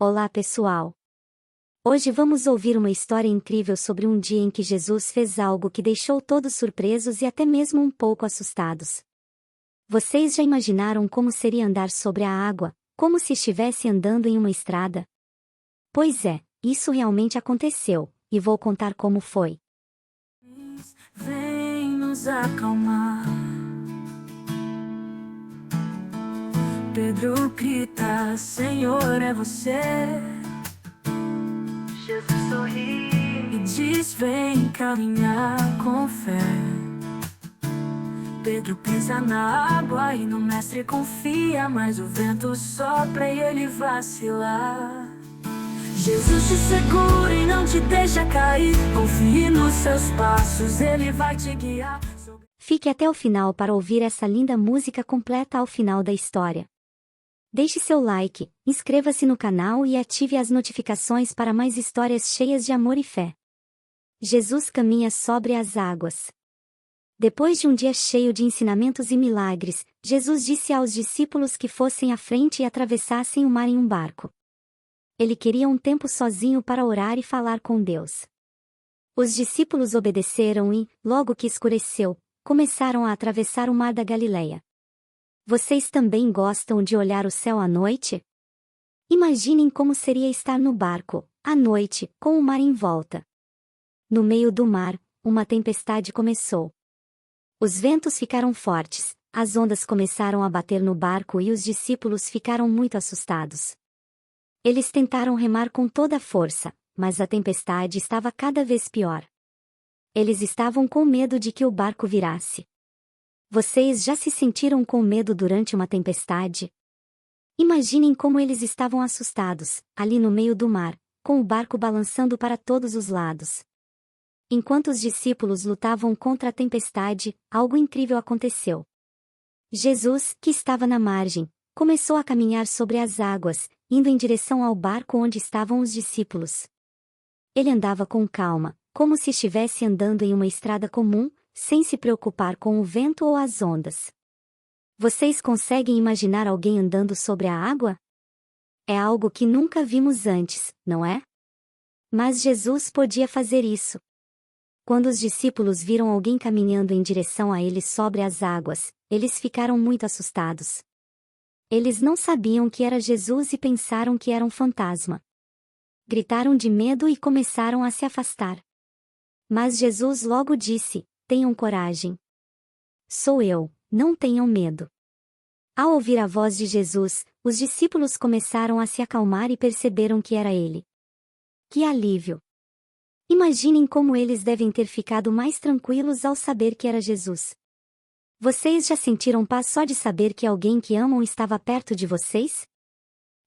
Olá pessoal! Hoje vamos ouvir uma história incrível sobre um dia em que Jesus fez algo que deixou todos surpresos e até mesmo um pouco assustados. Vocês já imaginaram como seria andar sobre a água, como se estivesse andando em uma estrada? Pois é, isso realmente aconteceu, e vou contar como foi. Vem nos acalmar. Pedro grita, Senhor, é você. Jesus sorri e diz, vem caminhar com fé. Pedro pisa na água e no mestre confia, mas o vento sopra e ele vacila. Jesus te segura e não te deixa cair. Confie nos seus passos, ele vai te guiar. Fique até o final para ouvir essa linda música completa ao final da história. Deixe seu like, inscreva-se no canal e ative as notificações para mais histórias cheias de amor e fé. Jesus caminha sobre as águas. Depois de um dia cheio de ensinamentos e milagres, Jesus disse aos discípulos que fossem à frente e atravessassem o mar em um barco. Ele queria um tempo sozinho para orar e falar com Deus. Os discípulos obedeceram e, logo que escureceu, começaram a atravessar o mar da Galileia. Vocês também gostam de olhar o céu à noite? Imaginem como seria estar no barco, à noite, com o mar em volta. No meio do mar, uma tempestade começou. Os ventos ficaram fortes, as ondas começaram a bater no barco e os discípulos ficaram muito assustados. Eles tentaram remar com toda a força, mas a tempestade estava cada vez pior. Eles estavam com medo de que o barco virasse. Vocês já se sentiram com medo durante uma tempestade? Imaginem como eles estavam assustados, ali no meio do mar, com o barco balançando para todos os lados. Enquanto os discípulos lutavam contra a tempestade, algo incrível aconteceu. Jesus, que estava na margem, começou a caminhar sobre as águas, indo em direção ao barco onde estavam os discípulos. Ele andava com calma, como se estivesse andando em uma estrada comum, sem se preocupar com o vento ou as ondas. Vocês conseguem imaginar alguém andando sobre a água? É algo que nunca vimos antes, não é? Mas Jesus podia fazer isso. Quando os discípulos viram alguém caminhando em direção a eles sobre as águas, eles ficaram muito assustados. Eles não sabiam que era Jesus e pensaram que era um fantasma. Gritaram de medo e começaram a se afastar. Mas Jesus logo disse, tenham coragem. Sou eu, não tenham medo. Ao ouvir a voz de Jesus, os discípulos começaram a se acalmar e perceberam que era ele. Que alívio! Imaginem como eles devem ter ficado mais tranquilos ao saber que era Jesus. Vocês já sentiram paz só de saber que alguém que amam estava perto de vocês?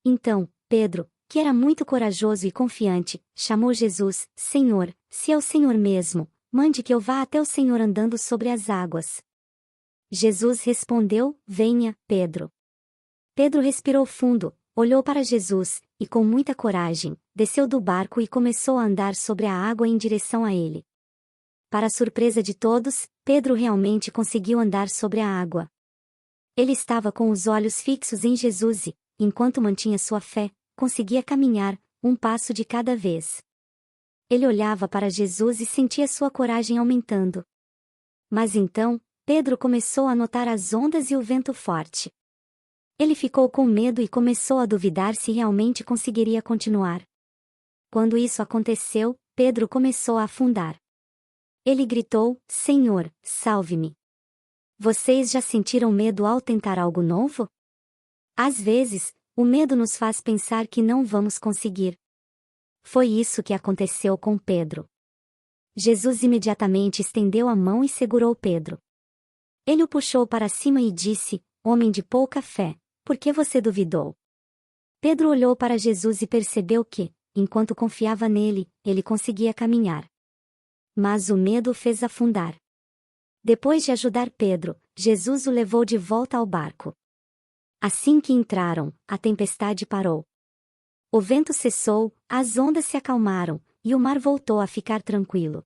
Então, Pedro, que era muito corajoso e confiante, chamou Jesus, Senhor, se é o Senhor mesmo, mande que eu vá até o Senhor andando sobre as águas. Jesus respondeu, venha, Pedro. Pedro respirou fundo, olhou para Jesus, e com muita coragem, desceu do barco e começou a andar sobre a água em direção a ele. Para a surpresa de todos, Pedro realmente conseguiu andar sobre a água. Ele estava com os olhos fixos em Jesus e, enquanto mantinha sua fé, conseguia caminhar, um passo de cada vez. Ele olhava para Jesus e sentia sua coragem aumentando. Mas então, Pedro começou a notar as ondas e o vento forte. Ele ficou com medo e começou a duvidar se realmente conseguiria continuar. Quando isso aconteceu, Pedro começou a afundar. Ele gritou, Senhor, salve-me. Vocês já sentiram medo ao tentar algo novo? Às vezes, o medo nos faz pensar que não vamos conseguir. Foi isso que aconteceu com Pedro. Jesus imediatamente estendeu a mão e segurou Pedro. Ele o puxou para cima e disse, homem de pouca fé, por que você duvidou? Pedro olhou para Jesus e percebeu que, enquanto confiava nele, ele conseguia caminhar. Mas o medo o fez afundar. Depois de ajudar Pedro, Jesus o levou de volta ao barco. Assim que entraram, a tempestade parou. O vento cessou, as ondas se acalmaram, e o mar voltou a ficar tranquilo.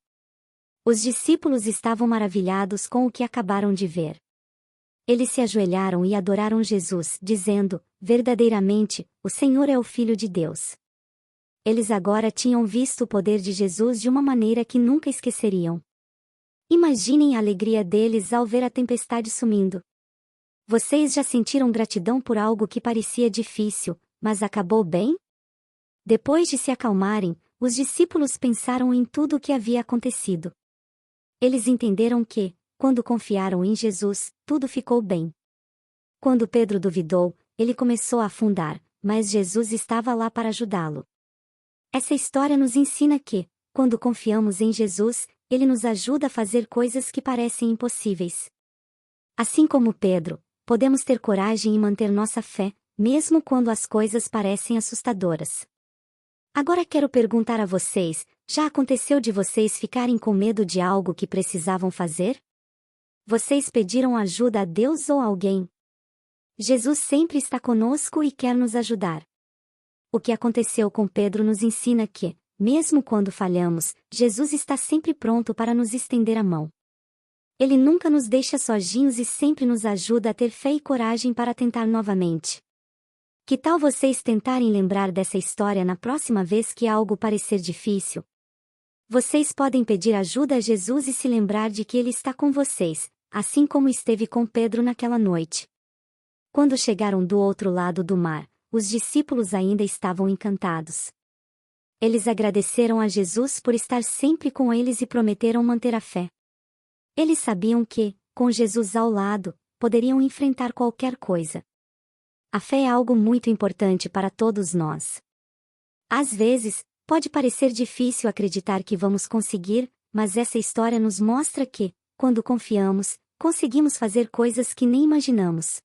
Os discípulos estavam maravilhados com o que acabaram de ver. Eles se ajoelharam e adoraram Jesus, dizendo, verdadeiramente, o Senhor é o Filho de Deus. Eles agora tinham visto o poder de Jesus de uma maneira que nunca esqueceriam. Imaginem a alegria deles ao ver a tempestade sumindo. Vocês já sentiram gratidão por algo que parecia difícil, mas acabou bem? Depois de se acalmarem, os discípulos pensaram em tudo o que havia acontecido. Eles entenderam que, quando confiaram em Jesus, tudo ficou bem. Quando Pedro duvidou, ele começou a afundar, mas Jesus estava lá para ajudá-lo. Essa história nos ensina que, quando confiamos em Jesus, Ele nos ajuda a fazer coisas que parecem impossíveis. Assim como Pedro, podemos ter coragem e manter nossa fé, mesmo quando as coisas parecem assustadoras. Agora quero perguntar a vocês, já aconteceu de vocês ficarem com medo de algo que precisavam fazer? Vocês pediram ajuda a Deus ou a alguém? Jesus sempre está conosco e quer nos ajudar. O que aconteceu com Pedro nos ensina que, mesmo quando falhamos, Jesus está sempre pronto para nos estender a mão. Ele nunca nos deixa sozinhos e sempre nos ajuda a ter fé e coragem para tentar novamente. Que tal vocês tentarem lembrar dessa história na próxima vez que algo parecer difícil? Vocês podem pedir ajuda a Jesus e se lembrar de que Ele está com vocês, assim como esteve com Pedro naquela noite. Quando chegaram do outro lado do mar, os discípulos ainda estavam encantados. Eles agradeceram a Jesus por estar sempre com eles e prometeram manter a fé. Eles sabiam que, com Jesus ao lado, poderiam enfrentar qualquer coisa. A fé é algo muito importante para todos nós. Às vezes, pode parecer difícil acreditar que vamos conseguir, mas essa história nos mostra que, quando confiamos, conseguimos fazer coisas que nem imaginamos.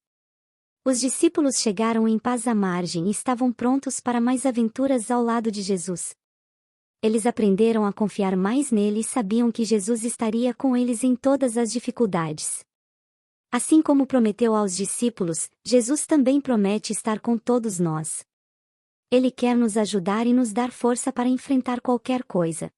Os discípulos chegaram em paz à margem e estavam prontos para mais aventuras ao lado de Jesus. Eles aprenderam a confiar mais nele e sabiam que Jesus estaria com eles em todas as dificuldades. Assim como prometeu aos discípulos, Jesus também promete estar com todos nós. Ele quer nos ajudar e nos dar força para enfrentar qualquer coisa.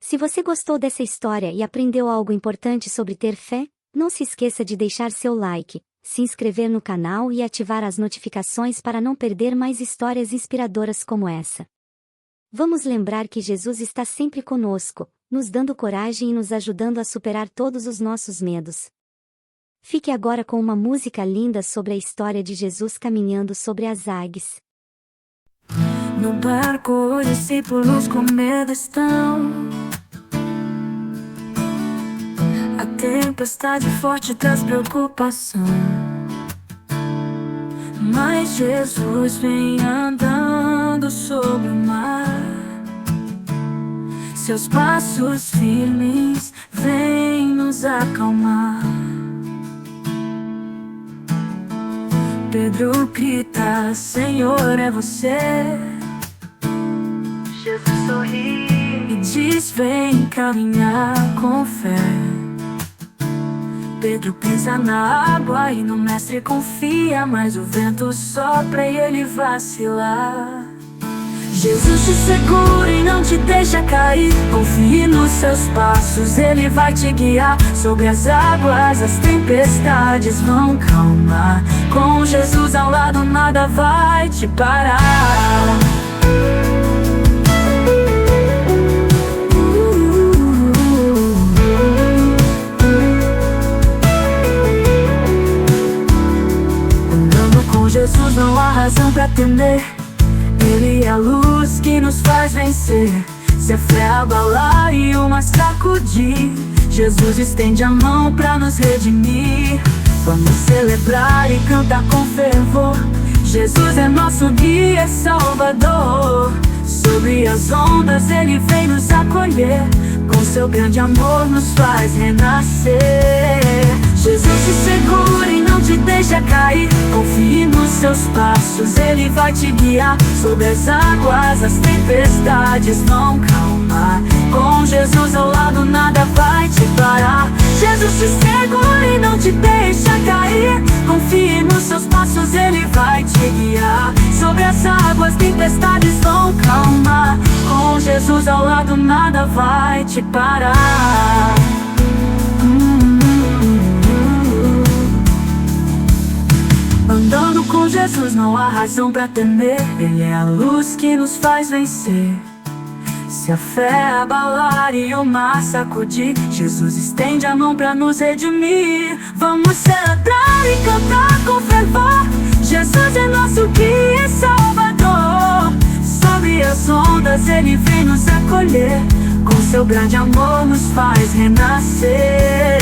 Se você gostou dessa história e aprendeu algo importante sobre ter fé, não se esqueça de deixar seu like, se inscrever no canal e ativar as notificações para não perder mais histórias inspiradoras como essa. Vamos lembrar que Jesus está sempre conosco, nos dando coragem e nos ajudando a superar todos os nossos medos. Fique agora com uma música linda sobre a história de Jesus caminhando sobre as águias. No barco, os discípulos com medo estão. A tempestade forte traz preocupação, mas Jesus vem andando sobre o mar. Seus passos firmes vêm nos acalmar. Pedro grita: Senhor, é você. Jesus sorri e diz: vem caminhar com fé. Pedro pisa na água e no mestre confia, mas o vento sopra e ele vacila. Jesus te segura e não te deixa cair. Confie nos seus passos, ele vai te guiar. Sobre as águas as tempestades vão calmar. Com Jesus ao lado nada vai te parar. Jesus não há razão pra temer. Ele é a luz que nos faz vencer. Se a fé abalar e o mar sacudir, Jesus estende a mão pra nos redimir. Vamos celebrar e cantar com fervor. Jesus é nosso guia, salvador. Sobre as ondas ele vem nos acolher. Com seu grande amor nos faz renascer. Jesus te segura e não te deixa cair. Confie nos seus passos, ele vai te guiar. Sobre as águas as tempestades vão calmar. Com Jesus ao lado nada vai te parar. Jesus te segura e não te deixa cair. Confie nos seus passos, ele vai te guiar. Sobre as águas tempestades vão calmar. Com Jesus ao lado nada vai te parar. Andando com Jesus não há razão pra temer. Ele é a luz que nos faz vencer. Se a fé abalar e o mar sacudir, Jesus estende a mão pra nos redimir. Vamos celebrar e cantar com fervor. Jesus é nosso guia e salvador. Sobre as ondas ele vem nos acolher. Com seu grande amor nos faz renascer.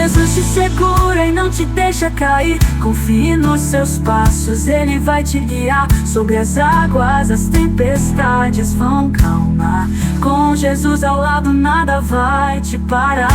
Jesus te segura e não te deixa cair. Confie nos seus passos, ele vai te guiar. Sobre as águas, as tempestades vão calmar. Com Jesus ao lado, nada vai te parar.